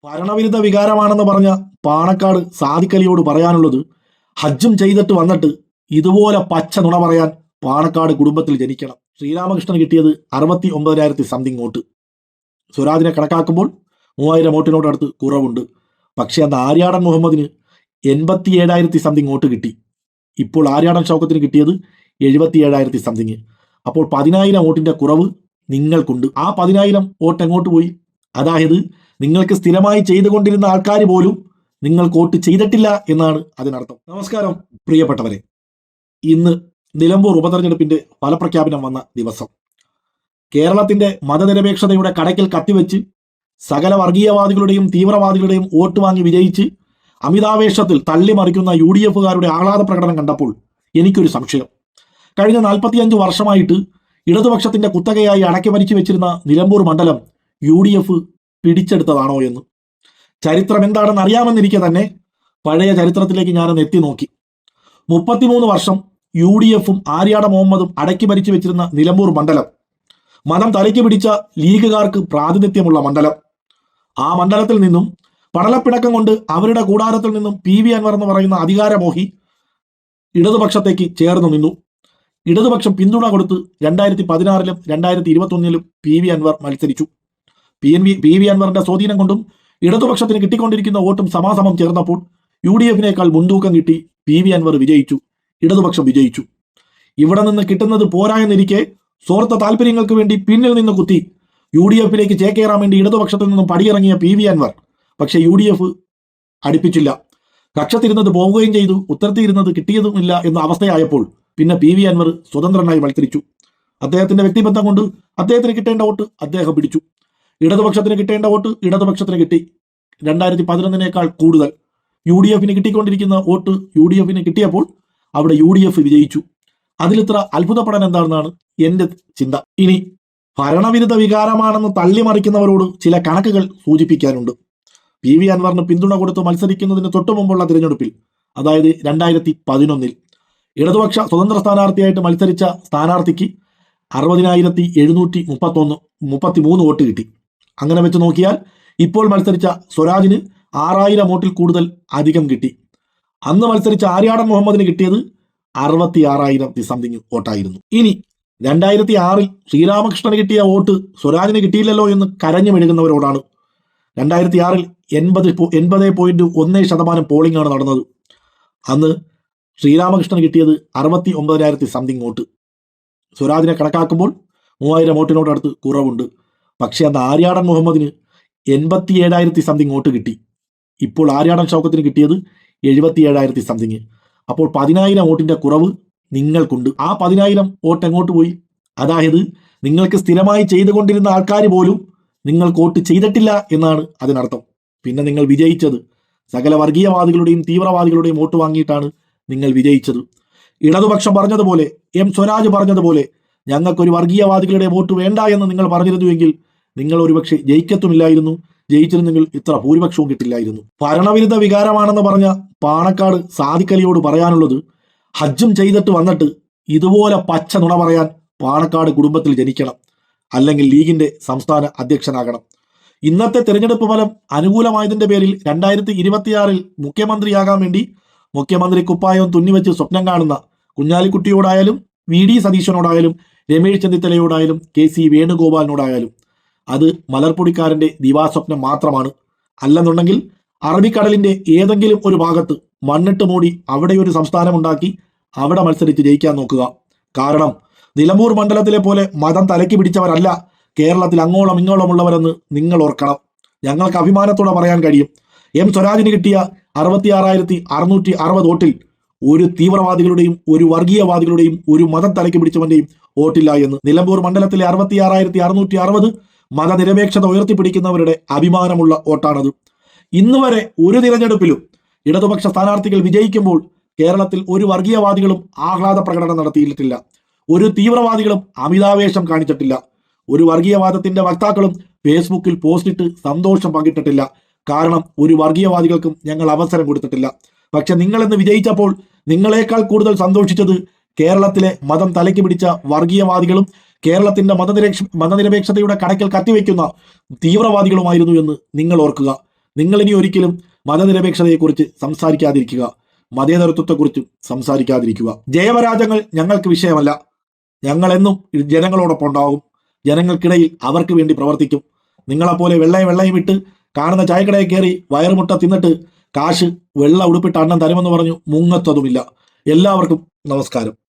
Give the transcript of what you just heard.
ഭരണവിരുദ്ധ വികാരമാണെന്ന് പറഞ്ഞ പാണക്കാട് സാദിഖലിയോട് പറയാനുള്ളത്, ഹജ്ജും ചെയ്തിട്ട് വന്നിട്ട് ഇതുപോലെ പച്ച നുണ പറയാൻ പാണക്കാട് കുടുംബത്തിൽ ജനിക്കണം. ശ്രീരാമകൃഷ്ണൻ കിട്ടിയത് 69,000 സംതിങ് വോട്ട്. സ്വരാജിനെ കണക്കാക്കുമ്പോൾ 3000 വോട്ടിനോടടുത്ത് കുറവുണ്ട്. പക്ഷേ അന്ന് ആര്യാടൻ മുഹമ്മദിന് 87,000 സംതിങ് വോട്ട് കിട്ടി. ഇപ്പോൾ ആര്യാടൻ ഷൗക്കത്തിന് കിട്ടിയത് 77,000 സംതിങ്. അപ്പോൾ 10,000 വോട്ടിന്റെ കുറവ് നിങ്ങൾക്കുണ്ട്. ആ 10,000 വോട്ട് എങ്ങോട്ട് പോയി? അതായത് നിങ്ങൾക്ക് സ്ഥിരമായി ചെയ്തുകൊണ്ടിരുന്ന ആൾക്കാർ പോലും നിങ്ങൾക്ക് വോട്ട് ചെയ്തിട്ടില്ല എന്നാണ് അതിനർത്ഥം. നമസ്കാരം പ്രിയപ്പെട്ടവരെ, ഇന്ന് നിലമ്പൂർ ഉപതെരഞ്ഞെടുപ്പിന്റെ ഫലപ്രഖ്യാപനം വന്ന ദിവസം. കേരളത്തിന്റെ മതനിരപേക്ഷതയുടെ കടയ്ക്കൽ കത്തിവെച്ച് സകല വർഗീയവാദികളുടെയും തീവ്രവാദികളുടെയും വോട്ട് വാങ്ങി വിജയിച്ച് അമിതാവേശത്തിൽ തള്ളിമറിക്കുന്ന UDF-കാരുടെ ആഹ്ലാദ പ്രകടനം കണ്ടപ്പോൾ എനിക്കൊരു സംശയം. കഴിഞ്ഞ 45 വർഷമായിട്ട് ഇടതുപക്ഷത്തിന്റെ കുത്തകയായി അടക്കി ഭരിച്ചു വെച്ചിരുന്ന നിലമ്പൂർ മണ്ഡലം UDF പിടിച്ചെടുത്തതാണോ എന്ന്. ചരിത്രം എന്താണെന്ന് അറിയാമെന്നിരിക്കെ തന്നെ പഴയ ചരിത്രത്തിലേക്ക് ഞാനൊന്ന് എത്തി നോക്കി. 33 വർഷം UDF-ഉം ആര്യാട മുഹമ്മദും അടക്കി ഭരിച്ചു വെച്ചിരുന്ന നിലമ്പൂർ മണ്ഡലം, മതം തലയ്ക്ക് പിടിച്ച ലീഗുകാർക്ക് പ്രാതിനിധ്യമുള്ള മണ്ഡലം. ആ മണ്ഡലത്തിൽ നിന്നും പടലപ്പിണക്കം കൊണ്ട് അവരുടെ കൂടാരത്തിൽ നിന്നും PV അൻവർ എന്ന് പറയുന്ന അധികാരമോഹി ഇടതുപക്ഷത്തേക്ക് ചേർന്നു നിന്നു. ഇടതുപക്ഷം പിന്തുണ കൊടുത്ത് 2016-ലും 2021-ലും PV അൻവർ മത്സരിച്ചു. PV അൻവറിന്റെ സ്വാധീനം കൊണ്ടും ഇടതുപക്ഷത്തിന് കിട്ടിക്കൊണ്ടിരിക്കുന്ന വോട്ടും സമാസമം ചേർന്നപ്പോൾ UDF-നേക്കാൾ മുൻതൂക്കം കിട്ടി PV അൻവർ വിജയിച്ചു, ഇടതുപക്ഷം വിജയിച്ചു. ഇവിടെ നിന്ന് കിട്ടുന്നത് പോരാ എന്നിരിക്കെ സ്വാർത്ഥ താല്പര്യങ്ങൾക്ക് വേണ്ടി പിന്നിൽ നിന്ന് കുത്തി UDF-ലേക്ക് ചേക്കേറാൻ വേണ്ടി ഇടതുപക്ഷത്തിൽ നിന്നും പടിയിറങ്ങിയ PV അൻവർ പക്ഷേ UDF അടുപ്പിച്ചില്ല. കക്ഷത്തിരുന്നത് പോവുകയും ചെയ്തു, ഉത്തരത്തിരുന്നത് കിട്ടിയതുമില്ല എന്ന അവസ്ഥയായപ്പോൾ പിന്നെ PV അൻവർ സ്വതന്ത്രനായി മത്സരിച്ചു. അദ്ദേഹത്തിന്റെ വ്യക്തിബന്ധം കൊണ്ട് അദ്ദേഹത്തിന് കിട്ടേണ്ട വോട്ട് അദ്ദേഹം പിടിച്ചു. ഇടതുപക്ഷത്തിന് കിട്ടേണ്ട വോട്ട് ഇടതുപക്ഷത്തിന് കിട്ടി. 2011-നേക്കാൾ കൂടുതൽ UDF-ന് കിട്ടിക്കൊണ്ടിരിക്കുന്ന വോട്ട് UDF-ന് കിട്ടിയപ്പോൾ അവിടെ UDF വിജയിച്ചു. അതിലിത്ര അത്ഭുതപ്പെടാൻ എന്താണെന്നാണ് എന്റെ ചിന്ത. ഇനി ഭരണവിരുദ്ധ വികാരമാണെന്ന് തള്ളിമറിക്കുന്നവരോട് ചില കണക്കുകൾ സൂചിപ്പിക്കാനുണ്ട്. PV അൻവറിന് പിന്തുണ കൊടുത്ത് മത്സരിക്കുന്നതിന് തൊട്ടു മുമ്പുള്ള തിരഞ്ഞെടുപ്പിൽ, അതായത് 2011-ൽ ഇടതുപക്ഷ സ്വതന്ത്ര സ്ഥാനാർത്ഥിയായിട്ട് മത്സരിച്ച സ്ഥാനാർത്ഥിക്ക് 60,733 വോട്ട് കിട്ടി. അങ്ങനെ വെച്ച് നോക്കിയാൽ ഇപ്പോൾ മത്സരിച്ച സ്വരാജിന് 6,000 വോട്ടിൽ കൂടുതൽ അധികം കിട്ടി. അന്ന് മത്സരിച്ച ആര്യാടൻ മുഹമ്മദിന് കിട്ടിയത് 66,000 സംതിങ് വോട്ടായിരുന്നു. ഇനി 2006-ൽ ശ്രീരാമകൃഷ്ണന് കിട്ടിയ വോട്ട് സ്വരാജിന് കിട്ടിയില്ലല്ലോ എന്ന് കരഞ്ഞു മെഴുകുന്നവരോടാണ്. 2006-ൽ 80.1% പോളിംഗ് ആണ് നടന്നത്. അന്ന് ശ്രീരാമകൃഷ്ണന് കിട്ടിയത് 69,000 സംതിങ് വോട്ട്. സ്വരാജിനെ കണക്കാക്കുമ്പോൾ 3000 വോട്ടിനോടടുത്ത് കുറവുണ്ട്. പക്ഷേ അന്ന് ആര്യാടൻ മുഹമ്മദിന് 87,000 സംതിങ് വോട്ട് കിട്ടി. ഇപ്പോൾ ആര്യാടൻ ഷൗക്കത്തിന് കിട്ടിയത് 77,000 സംതിങ്. അപ്പോൾ 10,000 വോട്ടിന്റെ കുറവ് നിങ്ങൾക്കുണ്ട്. ആ 10,000 വോട്ട് എങ്ങോട്ട് പോയി? അതായത് നിങ്ങൾക്ക് സ്ഥിരമായി ചെയ്തുകൊണ്ടിരുന്ന ആൾക്കാർ പോലും നിങ്ങൾക്ക് വോട്ട് ചെയ്തിട്ടില്ല എന്നാണ് അതിനർത്ഥം. പിന്നെ നിങ്ങൾ വിജയിച്ചത് സകല വർഗീയവാദികളുടെയും തീവ്രവാദികളുടെയും വോട്ട് വാങ്ങിയിട്ടാണ് നിങ്ങൾ വിജയിച്ചത്. ഇടതുപക്ഷം പറഞ്ഞതുപോലെ, സ്വരാജ് പറഞ്ഞതുപോലെ, ഞങ്ങൾക്കൊരു വർഗീയവാദികളുടെ വോട്ട് വേണ്ട എന്ന് നിങ്ങൾ പറഞ്ഞിരുന്നുവെങ്കിൽ നിങ്ങൾ ഒരുപക്ഷെ ജയിക്കത്തുമില്ലായിരുന്നു. ജയിച്ചിരുന്നെങ്കിൽ ഇത്ര ഭൂരിപക്ഷവും കിട്ടില്ലായിരുന്നു. ഭരണവിരുദ്ധ വികാരമാണെന്ന് പറഞ്ഞ പാണക്കാട് സാദിഖലിയോട് പറയാനുള്ളത്, ഹജ്ജും ചെയ്തിട്ട് വന്നിട്ട് ഇതുപോലെ പച്ച നുണ പറയാൻ പാണക്കാട് കുടുംബത്തിൽ ജനിക്കണം, അല്ലെങ്കിൽ ലീഗിന്റെ സംസ്ഥാന അധ്യക്ഷനാകണം. ഇന്നത്തെ തെരഞ്ഞെടുപ്പ് ഫലം അനുകൂലമായതിന്റെ പേരിൽ 2026-ൽ മുഖ്യമന്ത്രിയാകാൻ വേണ്ടി മുഖ്യമന്ത്രി കുപ്പായവും തുന്നിവെച്ച് സ്വപ്നം കാണുന്ന കുഞ്ഞാലിക്കുട്ടിയോടായാലും VD സതീശനോടായാലും രമേശ് ചെന്നിത്തലയോടായാലും KC വേണുഗോപാലിനോടായാലും അത് മലർപ്പൊടിക്കാരന്റെ ദിവാസ്വപ്നം മാത്രമാണ്. അല്ലെന്നുണ്ടെങ്കിൽ അറബിക്കടലിന്റെ ഏതെങ്കിലും ഒരു ഭാഗത്ത് മണ്ണിട്ട് മൂടി അവിടെ ഒരു സംസ്ഥാനം ഉണ്ടാക്കി അവിടെ മത്സരിച്ച് ജയിക്കാൻ നോക്കുക. കാരണം നിലമ്പൂർ മണ്ഡലത്തിലെ പോലെ മതം തലയ്ക്ക് പിടിച്ചവരല്ല കേരളത്തിൽ അങ്ങോളം ഇങ്ങോളമുള്ളവരെന്ന് നിങ്ങൾ ഓർക്കണം. ഞങ്ങൾക്ക് അഭിമാനത്തോടെ പറയാൻ കഴിയും, സ്വരാജിന് കിട്ടിയ 66,660 വോട്ടിൽ ഒരു തീവ്രവാദികളുടെയും ഒരു വർഗീയവാദികളുടെയും ഒരു മതം തലയ്ക്ക് പിടിച്ചവന്റെയും വോട്ടില്ല എന്ന്. നിലമ്പൂർ മണ്ഡലത്തിലെ 66,660 മതനിരപേക്ഷത ഉയർത്തിപ്പിടിക്കുന്നവരുടെ അഭിമാനമുള്ള വോട്ടാണത്. ഇന്ന് വരെ ഒരു തിരഞ്ഞെടുപ്പിലും ഇടതുപക്ഷ സ്ഥാനാർത്ഥികൾ വിജയിക്കുമ്പോൾ കേരളത്തിൽ ഒരു വർഗീയവാദികളും ആഹ്ലാദ പ്രകടനം നടത്തിയിട്ടില്ല, ഒരു തീവ്രവാദികളും അമിതാവേശം കാണിച്ചിട്ടില്ല, ഒരു വർഗീയവാദത്തിന്റെ വക്താക്കളും ഫേസ്ബുക്കിൽ പോസ്റ്റിട്ട് സന്തോഷം പങ്കിട്ടിട്ടില്ല. കാരണം ഒരു വർഗീയവാദികൾക്കും ഞങ്ങൾ അവസരം കൊടുത്തിട്ടില്ല. പക്ഷെ നിങ്ങളിന്ന് വിജയിച്ചപ്പോൾ നിങ്ങളെക്കാൾ കൂടുതൽ സന്തോഷിച്ചത് കേരളത്തിലെ മതം തലയ്ക്ക് പിടിച്ച വർഗീയവാദികളും കേരളത്തിന്റെ മതനിരപേക്ഷതയുടെ കടയ്ക്കൽ കത്തിവെക്കുന്ന തീവ്രവാദികളുമായിരുന്നു എന്ന് നിങ്ങൾ ഓർക്കുക. നിങ്ങൾ ഇനി ഒരിക്കലും മതനിരപേക്ഷതയെക്കുറിച്ച് സംസാരിക്കാതിരിക്കുക, മതേതരത്വത്തെക്കുറിച്ചും സംസാരിക്കാതിരിക്കുക. ജയപരാജയങ്ങൾ ഞങ്ങൾക്ക് വിഷയമല്ല. ഞങ്ങളെന്നും ജനങ്ങളോടൊപ്പം ഉണ്ടാകും. ജനങ്ങൾക്കിടയിൽ അവർക്ക് വേണ്ടി പ്രവർത്തിക്കും. നിങ്ങളെപ്പോലെ വെള്ളയും ഇട്ട് കാണുന്ന ചായക്കടയിൽ കയറി വയറുമുട്ട തിന്നിട്ട് കാശ് വെള്ള ഉടുപ്പിട്ട് അണ്ണൻ തരുമെന്ന് പറഞ്ഞു മുങ്ങത്തതുമില്ല. എല്ലാവർക്കും നമസ്കാരം.